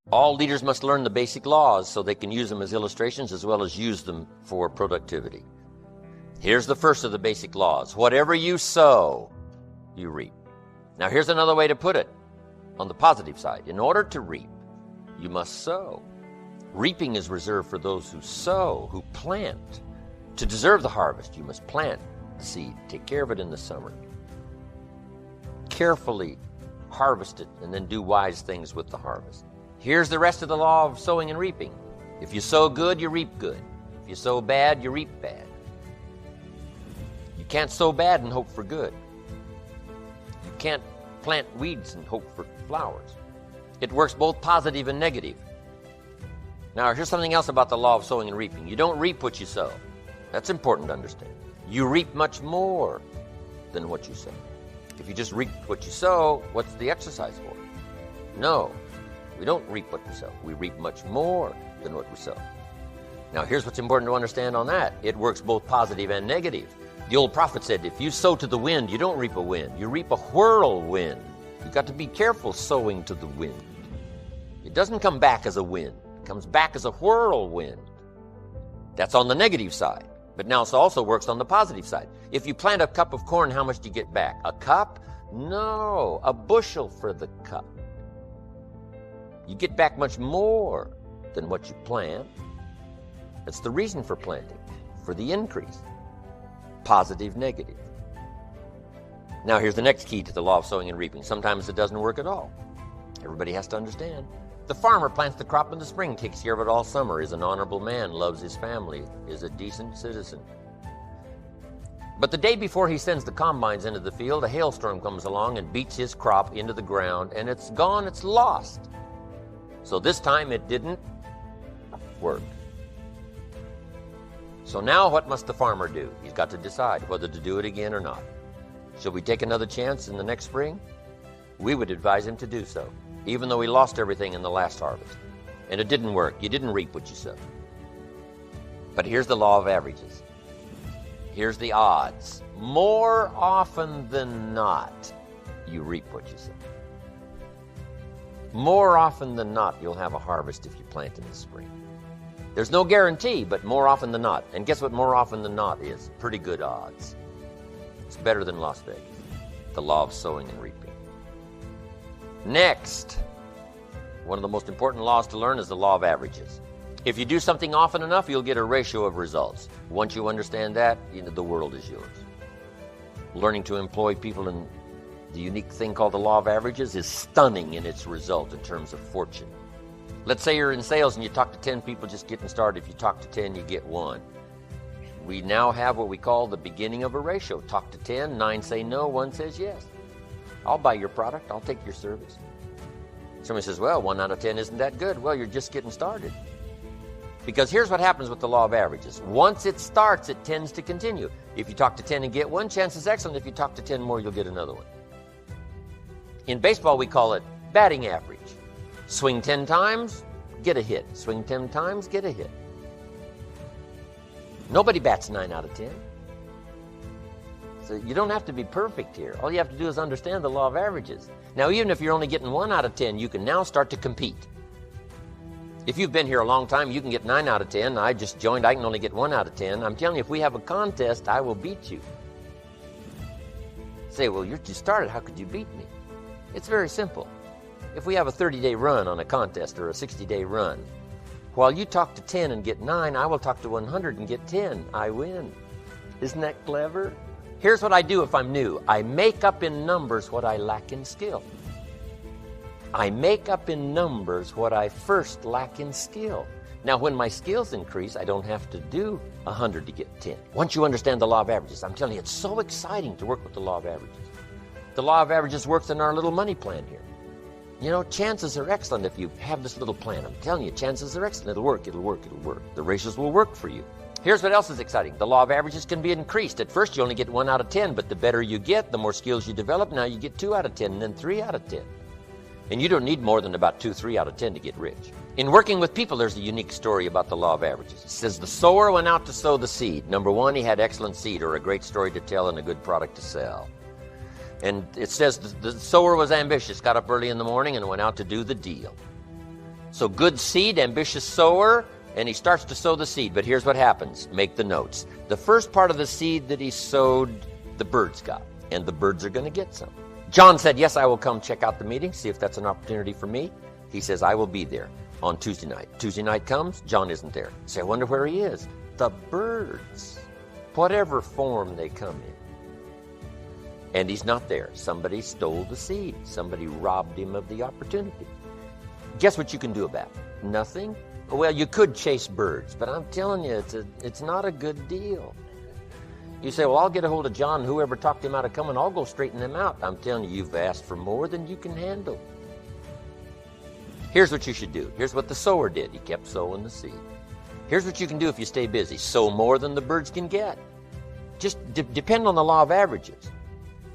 All leaders must learn the basic laws so they can use them as illustrations as well as use them for productivity. Here's the first of the basic laws. Whatever you sow, you reap. Now here's another way to put it on the positive side. In order to reap, you must sow. Reaping is reserved for those who sow, who plant. To deserve the harvest, you must plant the seed, take care of it in the summer. Carefully harvest it and then do wise things with the harvest. Here's the rest of the law of sowing and reaping. If you sow good, you reap good. If you sow bad, you reap bad. You can't sow bad and hope for good. You can't plant weeds and hope for flowers. It works both positive and negative. Now, here's something else about the law of sowing and reaping. You don't reap what you sow. That's important to understand. You reap much more than what you sow. If you just reap what you sow, what's the exercise for? No, we don't reap what we sow. We reap much more than what we sow. Now, here's what's important to understand on that. It works both positive and negative. The old prophet said, if you sow to the wind, you don't reap a wind. You reap a whirlwind. You've got to be careful sowing to the wind. It doesn't come back as a wind. It comes back as a whirlwind. That's on the negative side. But now it also works on the positive side. If you plant a cup of corn, how much do you get back? A cup? No, a bushel for the cup. You get back much more than what you plant. That's the reason for planting, for the increase. Positive, negative. Now here's the next key to the law of sowing and reaping. Sometimes it doesn't work at all. Everybody has to understand. The farmer plants the crop in the spring, takes care of it all summer, is an honorable man, loves his family, is a decent citizen. But the day before he sends the combines into the field, a hailstorm comes along and beats his crop into the ground, and it's gone, it's lost. So this time it didn't work. So now what must the farmer do? He's got to decide whether to do it again or not. Shall we take another chance in the next spring? We would advise him to do so, even though he lost everything in the last harvest. And it didn't work. You didn't reap what you sowed. But here's the law of averages. Here's the odds. More often than not, you reap what you sow. More often than not, you'll have a harvest if you plant in the spring. There's no guarantee, but more often than not. And guess what more often than not is? Pretty good odds. It's better than Las Vegas. The law of sowing and reaping. Next, one of the most important laws to learn is the law of averages. If you do something often enough, you'll get a ratio of results. Once you understand that, the world is yours. Learning to employ people in the unique thing called the law of averages is stunning in its result in terms of fortune. Let's say you're in sales and you talk to 10 people just getting started. If you talk to 10, you get 1. We now have what we call the beginning of a ratio. Talk to 10, 9 say no, 1 says yes. I'll buy your product, I'll take your service. Somebody says, well, 1 out of 10 isn't that good. Well, you're just getting started. Because here's what happens with the law of averages. Once it starts, it tends to continue. If you talk to 10 and get 1, chance is excellent. If you talk to 10 more, you'll get another one. In baseball, we call it batting average. Swing 10 times, get a hit. Swing 10 times, get a hit. Nobody bats 9 out of 10. So you don't have to be perfect here. All you have to do is understand the law of averages. Now, even if you're only getting 1 out of 10, you can now start to compete. If you've been here a long time, you can get 9 out of 10. I just joined, I can only get 1 out of 10. I'm telling you, if we have a contest, I will beat you. Say, well, you just started, how could you beat me? It's very simple. If we have a 30-day run on a contest or a 60-day run, while you talk to 10 and get 9, I will talk to 100 and get 10. I win. Isn't that clever? Here's what I do if I'm new. I make up in numbers what I lack in skill. I make up in numbers what I first lack in skill. Now, when my skills increase, I don't have to do 100 to get 10. Once you understand the law of averages, I'm telling you, it's so exciting to work with the law of averages. The law of averages works in our little money plan here. You know, chances are excellent if you have this little plan. I'm telling you, chances are excellent. It'll work, it'll work, it'll work. The ratios will work for you. Here's what else is exciting. The law of averages can be increased. At first, you only get 1 out of 10, but the better you get, the more skills you develop. Now you get 2 out of 10, and then 3 out of 10. And you don't need more than about 2, 3 out of 10 to get rich. In working with people, there's a unique story about the law of averages. It says the sower went out to sow the seed. Number 1, he had excellent seed or a great story to tell and a good product to sell. And it says the sower was ambitious, got up early in the morning and went out to do the deal. So good seed, ambitious sower, and he starts to sow the seed. But here's what happens. Make the notes. The first part of the seed that he sowed, the birds got, and the birds are going to get some. John said, yes, I will come check out the meeting, see if that's an opportunity for me. He says, I will be there on Tuesday night. Tuesday night comes, John isn't there. Say, I wonder where he is. The birds, whatever form they come in. And he's not there. Somebody stole the seed. Somebody robbed him of the opportunity. Guess what you can do about it? Nothing? Well, you could chase birds, but I'm telling you, it's not a good deal. You say, well, I'll get a hold of John, whoever talked him out of coming, I'll go straighten them out. I'm telling you, you've asked for more than you can handle. Here's what you should do. Here's what the sower did. He kept sowing the seed. Here's what you can do if you stay busy. Sow more than the birds can get. Just depend on the law of averages.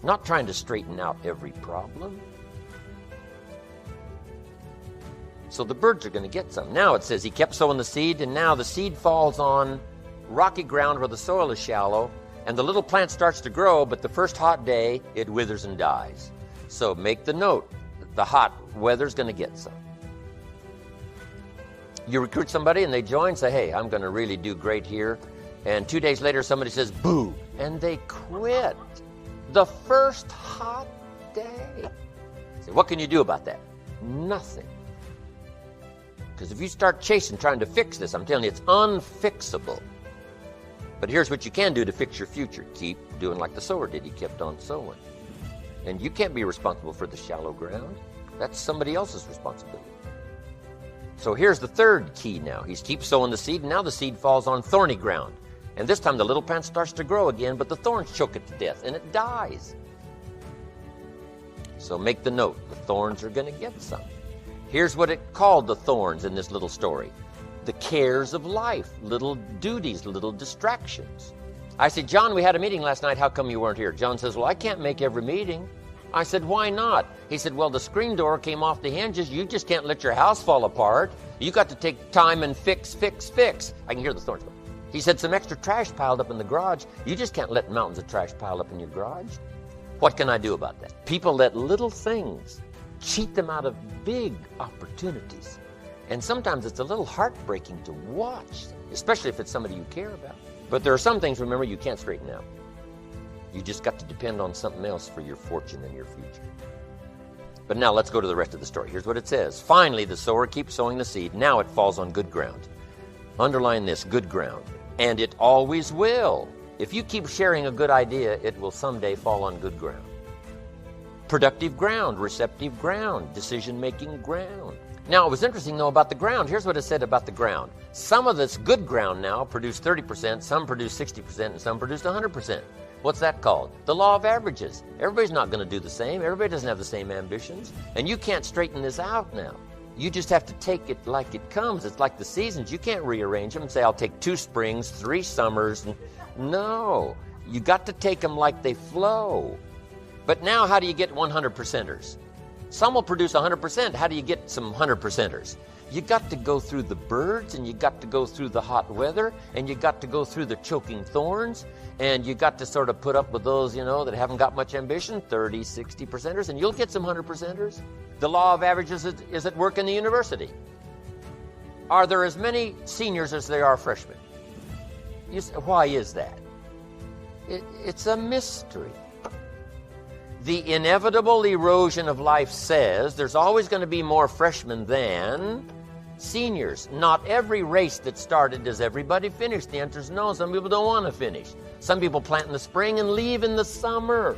Not trying to straighten out every problem. So the birds are going to get some. Now it says he kept sowing the seed, and now the seed falls on rocky ground where the soil is shallow, and the little plant starts to grow, but the first hot day, it withers and dies. So make the note, the hot weather's going to get some. You recruit somebody and they join, say, hey, I'm going to really do great here. And 2 days later, somebody says, boo, and they quit. The first hot day. So what can you do about that? Nothing. Because if you start chasing, trying to fix this, I'm telling you, it's unfixable. But here's what you can do to fix your future. Keep doing like the sower did. He kept on sowing. And you can't be responsible for the shallow ground. That's somebody else's responsibility. So here's the third key now. He keeps sowing the seed, and now the seed falls on thorny ground. And this time the little plant starts to grow again, but the thorns choke it to death, and it dies. So make the note, the thorns are going to get some. Here's what it called the thorns in this little story. The cares of life, little duties, little distractions. I said, John, we had a meeting last night. How come you weren't here? John says, well, I can't make every meeting. I said, why not? He said, well, the screen door came off the hinges. You just can't let your house fall apart. You got to take time and fix. I can hear the thorns go. He said, some extra trash piled up in the garage. You just can't let mountains of trash pile up in your garage. What can I do about that? People let little things cheat them out of big opportunities. And sometimes it's a little heartbreaking to watch, especially if it's somebody you care about. But there are some things, remember, you can't straighten out. You just got to depend on something else for your fortune and your future. But now let's go to the rest of the story. Here's what it says. Finally, the sower keeps sowing the seed. Now it falls on good ground. Underline this, good ground. And it always will. If you keep sharing a good idea, it will someday fall on good ground. Productive ground, receptive ground, decision-making ground. Now, it was interesting, though, about the ground. Here's what it said about the ground. Some of this good ground now produced 30%, some produced 60%, and some produced 100%. What's that called? The law of averages. Everybody's not going to do the same. Everybody doesn't have the same ambitions. And you can't straighten this out now. You just have to take it like it comes. It's like the seasons. You can't rearrange them and say, I'll take 2 springs, 3 summers. No, you got to take them like they flow. But now how do you get 100%ers? Some will produce 100%. How do you get some 100%ers? You got to go through the birds, and you got to go through the hot weather, and you got to go through the choking thorns, and you got to sort of put up with those, that haven't got much ambition, 30, 60%ers, and you'll get some 100%ers. The law of averages is at work in the university. Are there as many seniors as there are freshmen? You say, why is that? It's a mystery. The inevitable erosion of life says there's always going to be more freshmen than seniors. Not every race that started does everybody finish. The answer is no. Some people don't want to finish. Some people plant in the spring and leave in the summer.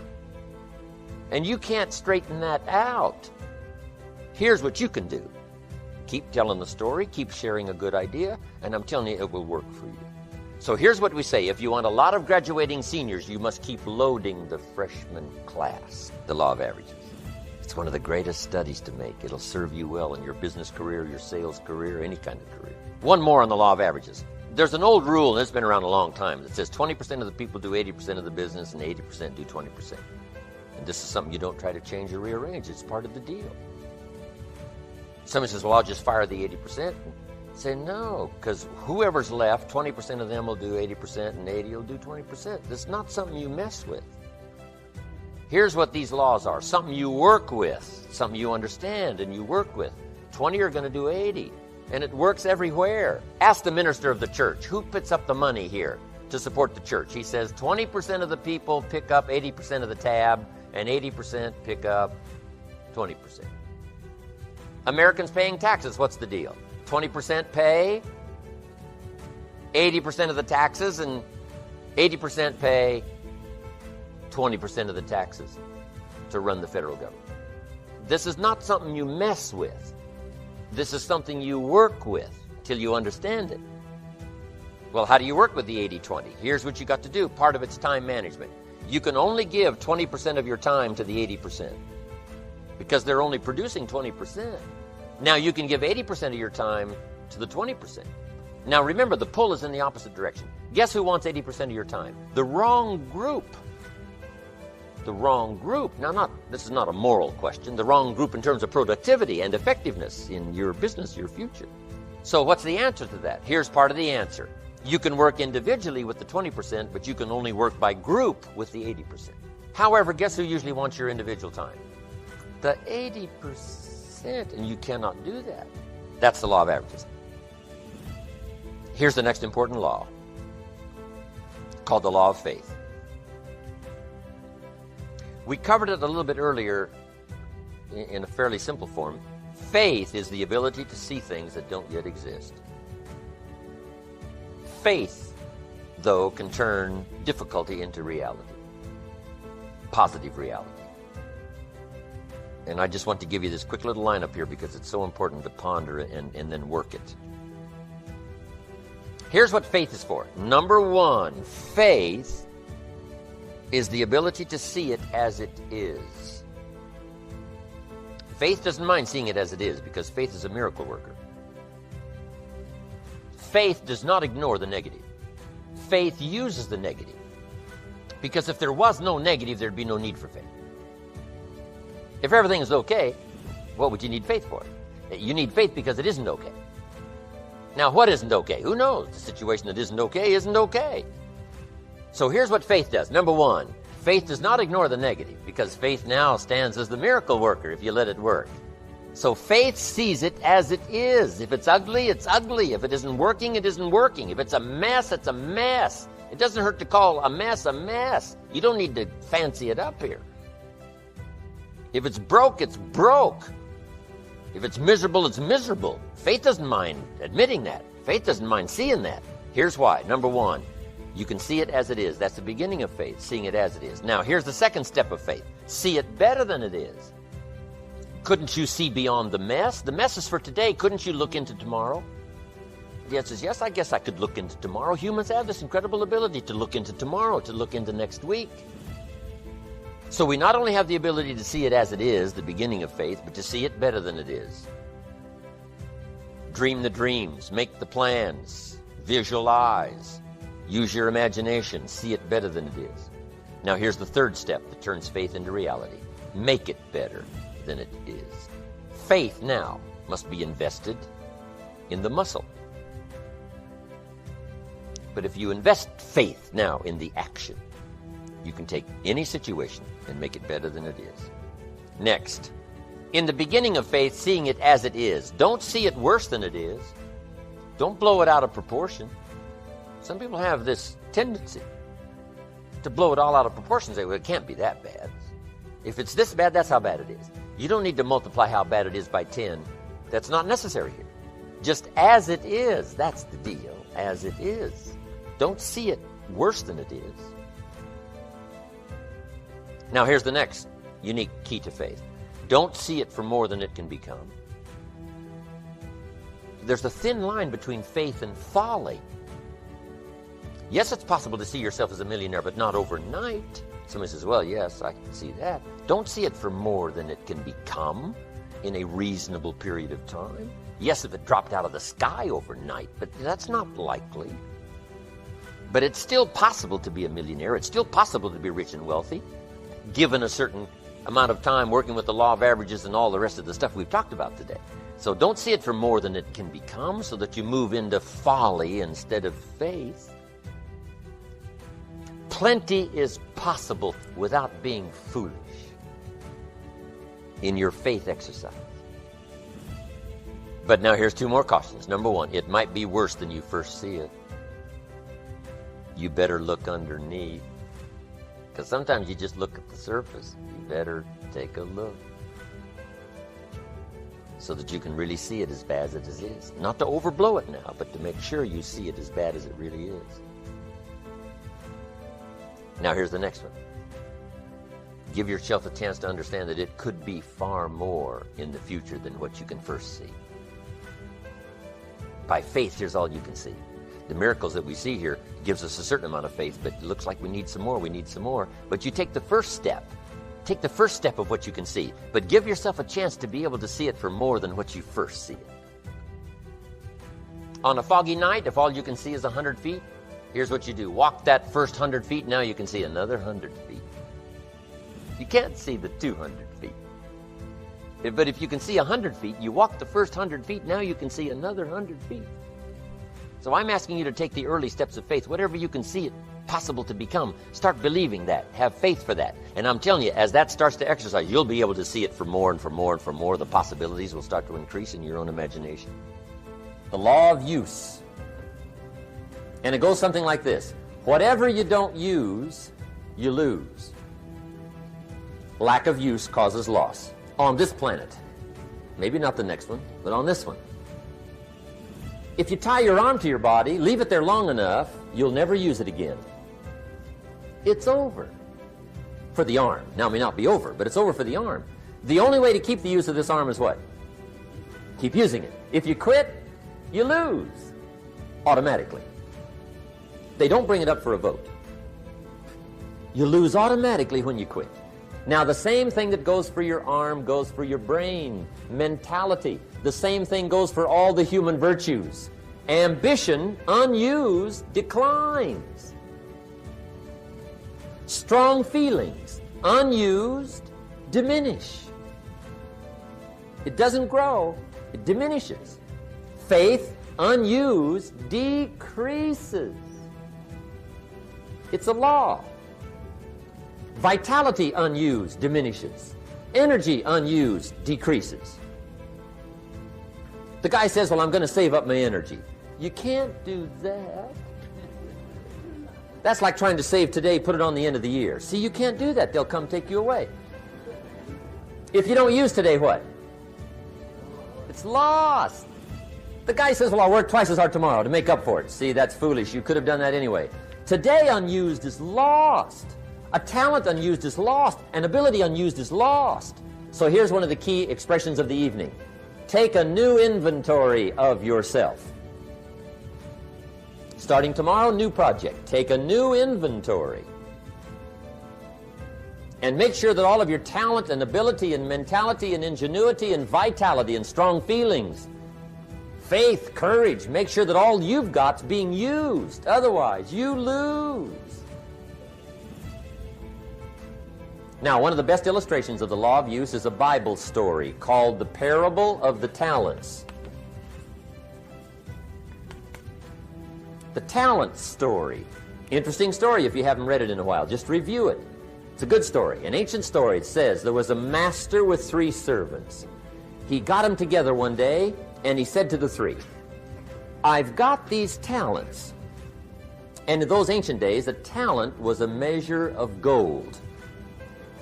And you can't straighten that out. Here's what you can do. Keep telling the story, keep sharing a good idea, and I'm telling you it will work for you. So here's what we say. If you want a lot of graduating seniors, you must keep loading the freshman class. The law of averages. It's one of the greatest studies to make. It'll serve you well in your business career, your sales career, any kind of career. One more on the law of averages. There's an old rule, and it's been around a long time, that says 20% of the people do 80% of the business and 80% do 20%. And this is something you don't try to change or rearrange. It's part of the deal. Somebody says, well, I'll just fire the 80%. Say no, because whoever's left, 20% of them will do 80% and 80 will do 20%. That's not something you mess with. Here's what these laws are. Something you work with, something you understand and you work with. 20 are going to do 80. And it works everywhere. Ask the minister of the church, who puts up the money here to support the church? He says 20% of the people pick up 80% of the tab, and 80% pick up 20%. Americans paying taxes, what's the deal? 20% pay 80% of the taxes, and 80% pay 20% of the taxes to run the federal government. This is not something you mess with. This is something you work with till you understand it. Well, how do you work with the 80-20? Here's what you got to do. Part of it's time management. You can only give 20% of your time to the 80% because they're only producing 20%. Now you can give 80% of your time to the 20%. Now remember, the pull is in the opposite direction. Guess who wants 80% of your time? The wrong group. The wrong group. Now, this is not a moral question. The wrong group in terms of productivity and effectiveness in your business, your future. So what's the answer to that? Here's part of the answer. You can work individually with the 20%, but you can only work by group with the 80%. However, guess who usually wants your individual time? The 80%, and you cannot do that. That's the law of averages. Here's the next important law, called the law of faith. We covered it a little bit earlier in a fairly simple form. Faith is the ability to see things that don't yet exist. Faith, though, can turn difficulty into reality, positive reality. And I just want to give you this quick little lineup here because it's so important to ponder it and then work it. Here's what faith is for. Number one, faith is the ability to see it as it is. Faith doesn't mind seeing it as it is because faith is a miracle worker. Faith does not ignore the negative. Faith uses the negative. Because if there was no negative, there'd be no need for faith. If everything is okay, what would you need faith for? You need faith because it isn't okay. Now, what isn't okay? Who knows? The situation that isn't okay. So here's what faith does. Number one, faith does not ignore the negative because faith now stands as the miracle worker if you let it work. So faith sees it as it is. If it's ugly, it's ugly. If it isn't working, it isn't working. If it's a mess, it's a mess. It doesn't hurt to call a mess a mess. You don't need to fancy it up here. If it's broke, it's broke. If it's miserable, it's miserable. Faith doesn't mind admitting that. Faith doesn't mind seeing that. Here's why. Number one, you can see it as it is. That's the beginning of faith, seeing it as it is. Now, here's the second step of faith. See it better than it is. Couldn't you see beyond the mess? The mess is for today. Couldn't you look into tomorrow? The answer is yes, I guess I could look into tomorrow. Humans have this incredible ability to look into tomorrow, to look into next week. So we not only have the ability to see it as it is, the beginning of faith, but to see it better than it is. Dream the dreams, make the plans, visualize, use your imagination, see it better than it is. Now here's the third step that turns faith into reality. Make it better than it is. Faith now must be invested in the muscle. But if you invest faith now in the action, you can take any situation and make it better than it is. Next, in the beginning of faith, seeing it as it is. Don't see it worse than it is. Don't blow it out of proportion. Some people have this tendency to blow it all out of proportion and say, well, it can't be that bad. If it's this bad, that's how bad it is. You don't need to multiply how bad it is by 10. That's not necessary here. Just as it is, that's the deal, as it is. Don't see it worse than it is. Now here's the next unique key to faith. Don't see it for more than it can become. There's a thin line between faith and folly. Yes, it's possible to see yourself as a millionaire, but not overnight. Somebody says, well, yes, I can see that. Don't see it for more than it can become in a reasonable period of time. Yes, if it dropped out of the sky overnight, but that's not likely. But it's still possible to be a millionaire. It's still possible to be rich and wealthy, given a certain amount of time working with the law of averages and all the rest of the stuff we've talked about today. So don't see it for more than it can become so that you move into folly instead of faith. Plenty is possible without being foolish in your faith exercise. But now here's two more cautions. Number one, it might be worse than you first see it. You better look underneath. Because sometimes you just look at the surface. You better take a look. So that you can really see it as bad as it is. Not to overblow it now, but to make sure you see it as bad as it really is. Now here's the next one. Give yourself a chance to understand that it could be far more in the future than what you can first see. By faith, here's all you can see. The miracles that we see here gives us a certain amount of faith, but it looks like we need some more. But you take the first step. Take the first step of what you can see, but give yourself a chance to be able to see it for more than what you first see it. On a foggy night, if all you can see is 100 feet, here's what you do. Walk that first 100 feet, now you can see another 100 feet. You can't see the 200 feet. But if you can see 100 feet, you walk the first 100 feet, now you can see another 100 feet. So I'm asking you to take the early steps of faith. Whatever you can see it possible to become, start believing that. Have faith for that. And I'm telling you, as that starts to exercise, you'll be able to see it for more and for more and for more. The possibilities will start to increase in your own imagination. The law of use. And it goes something like this. Whatever you don't use, you lose. Lack of use causes loss. On this planet. Maybe not the next one, but on this one. If you tie your arm to your body, leave it there long enough, you'll never use it again. It's over for the arm. Now, it may not be over, but it's over for the arm. The only way to keep the use of this arm is what? Keep using it. If you quit, you lose automatically. They don't bring it up for a vote. You lose automatically when you quit. Now, the same thing that goes for your arm goes for your brain, mentality. The same thing goes for all the human virtues. Ambition, unused, declines. Strong feelings, unused, diminish. It doesn't grow, it diminishes. Faith, unused, decreases. It's a law. Vitality, unused, diminishes. Energy, unused, decreases. The guy says, well, I'm going to save up my energy. You can't do that. That's like trying to save today, put it on the end of the year. See, you can't do that. They'll come take you away. If you don't use today, what? It's lost. The guy says, well, I'll work twice as hard tomorrow to make up for it. See, that's foolish. You could have done that anyway. Today, unused is lost. A talent unused is lost. An ability unused is lost. So here's one of the key expressions of the evening. Take a new inventory of yourself. Starting tomorrow, new project. Take a new inventory. And make sure that all of your talent and ability and mentality and ingenuity and vitality and strong feelings, faith, courage, make sure that all you've got's being used. Otherwise, you lose. Now, one of the best illustrations of the law of use is a Bible story called the Parable of the Talents. The talent story. Interesting story if you haven't read it in a while. Just review it. It's a good story. An ancient story. It says there was a master with 3 servants. He got them together one day and he said to the 3, I've got these talents. And in those ancient days, a talent was a measure of gold.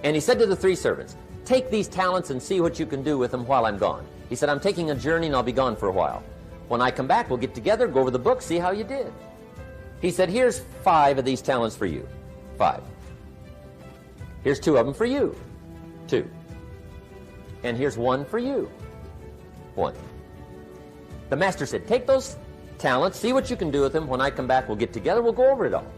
And he said to the 3 servants, take these talents and see what you can do with them while I'm gone. He said, I'm taking a journey and I'll be gone for a while. When I come back, we'll get together, go over the book, see how you did. He said, here's 5 of these talents for you. 5. Here's 2 of them for you. 2. And here's 1 for you. 1. The master said, take those talents, see what you can do with them. When I come back, we'll get together, we'll go over it all.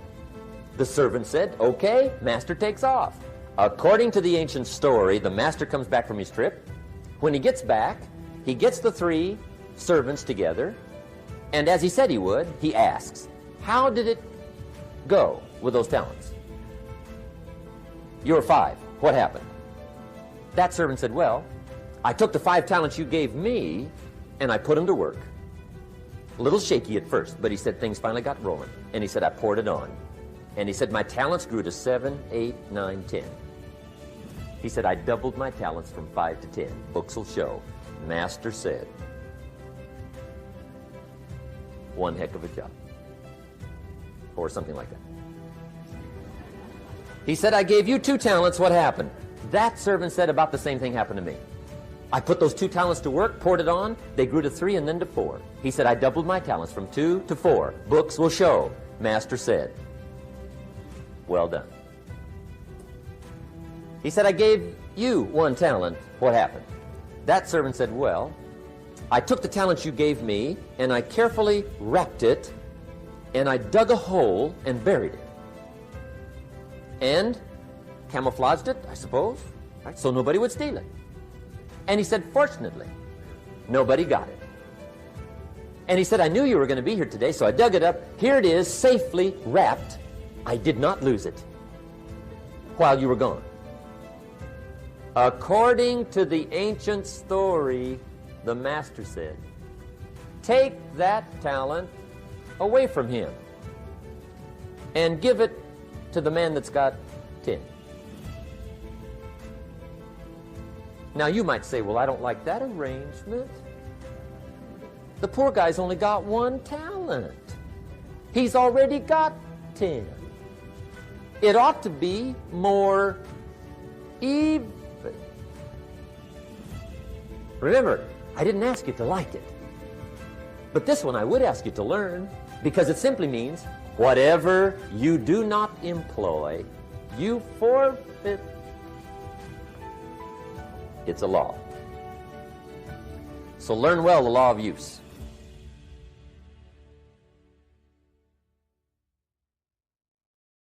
The servant said, okay, master takes off. According to the ancient story, the master comes back from his trip. When he gets back, he gets the 3 servants together, and as he said he would, he asks, how did it go with those talents? You were 5. What happened? That servant said, well, I took the 5 talents you gave me, and I put them to work. A little shaky at first, but he said things finally got rolling. And he said, I poured it on. And he said, my talents grew to 7, 8, 9, 10. He said, I doubled my talents from 5 to 10. Books will show. Master said. one heck of a job. Or something like that. He said, I gave you 2 talents, what happened? That servant said, about the same thing happened to me. I put those 2 talents to work, poured it on, they grew to 3 and then to 4. He said, I doubled my talents from 2 to 4. Books will show. Master said, well done. He said, I gave you 1 talent, what happened? That servant said, well, I took the talents you gave me and I carefully wrapped it and I dug a hole and buried it. And camouflaged it, I suppose, right? So nobody would steal it. And he said, fortunately, nobody got it. And he said, I knew you were going to be here today, so I dug it up. Here it is, safely wrapped. I did not lose it while you were gone. According to the ancient story, the master said, take that talent away from him and give it to the man that's got 10. Now you might say, well, I don't like that arrangement. The poor guy's only got 1 talent. He's already got 10. It ought to be more even. Remember, I didn't ask you to like it. But this one I would ask you to learn, because it simply means whatever you do not employ, you forfeit. It's a law. So learn well the law of use.